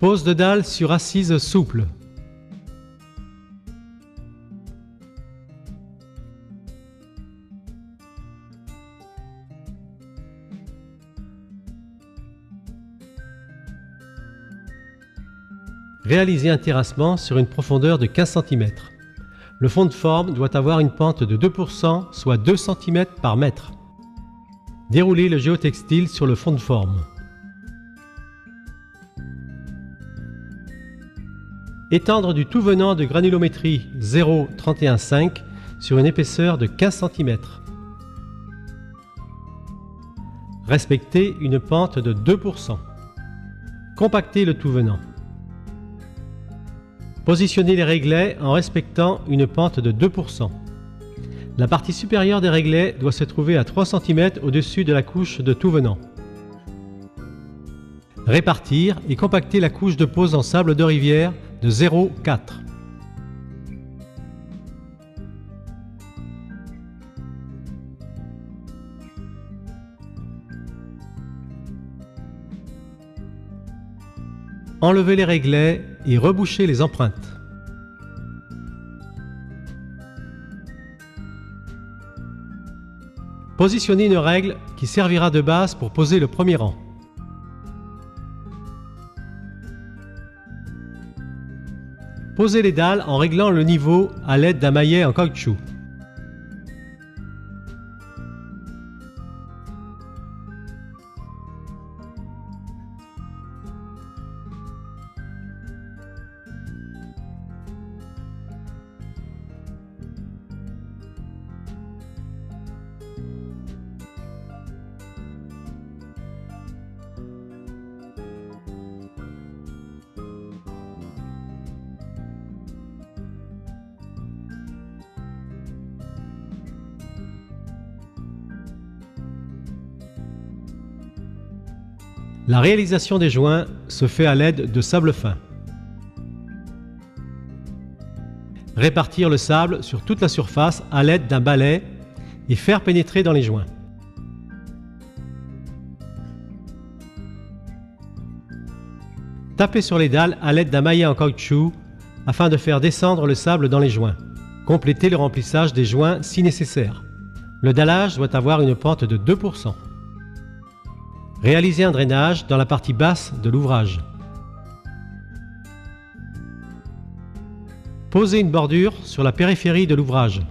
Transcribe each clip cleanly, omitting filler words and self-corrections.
Pose de dalle sur assise souple. Réalisez un terrassement sur une profondeur de 15 cm. Le fond de forme doit avoir une pente de 2%, soit 2 cm par mètre. Déroulez le géotextile sur le fond de forme. Étendre du tout venant de granulométrie 0,315 sur une épaisseur de 15 cm. Respectez une pente de 2%. Compactez le tout venant. Positionnez les réglets en respectant une pente de 2%. La partie supérieure des réglets doit se trouver à 3 cm au-dessus de la couche de tout venant. Répartir et compacter la couche de pose en sable de rivière de 0,4. Enlevez les réglets et rebouchez les empreintes. Positionnez une règle qui servira de base pour poser le premier rang. Posez les dalles en réglant le niveau à l'aide d'un maillet en caoutchouc. La réalisation des joints se fait à l'aide de sable fin. Répartir le sable sur toute la surface à l'aide d'un balai et faire pénétrer dans les joints. Taper sur les dalles à l'aide d'un maillet en caoutchouc afin de faire descendre le sable dans les joints. Complétez le remplissage des joints si nécessaire. Le dallage doit avoir une pente de 2%. Réalisez un drainage dans la partie basse de l'ouvrage. Posez une bordure sur la périphérie de l'ouvrage.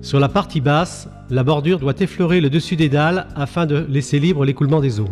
Sur la partie basse, la bordure doit effleurer le dessus des dalles afin de laisser libre l'écoulement des eaux.